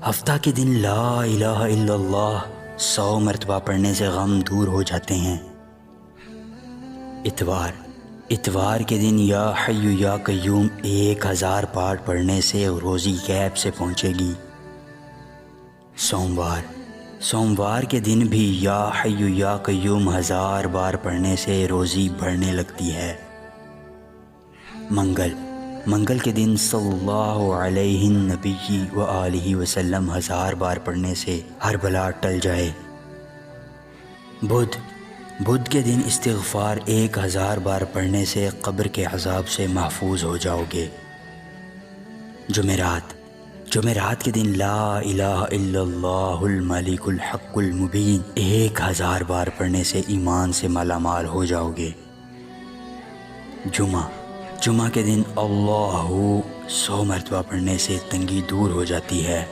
ہفتہ کے دن لا الہ الا اللہ 100 مرتبہ پڑھنے سے غم دور ہو جاتے ہیں۔ اتوار کے دن یا حی یا قیوم 1000 بار پڑھنے سے روزی غیب سے پہنچے گی۔ سوموار کے دن بھی یا حی یا قیوم 1000 بار پڑھنے سے روزی بڑھنے لگتی ہے۔ منگل کے دن صلی اللہ علیہ النبی وآلہ وسلم 1000 بار پڑھنے سے ہر بلا ٹل جائے۔ بدھ کے دن استغفار 1000 بار پڑھنے سے قبر کے عذاب سے محفوظ ہو جاؤ گے۔ جمعرات کے دن لا الہ الا اللہ الملک الحق المبین 1000 بار پڑھنے سے ایمان سے مالا مال ہو جاؤ گے۔ جمعہ کے دن اللہ 100 مرتبہ پڑھنے سے تنگی دور ہو جاتی ہے۔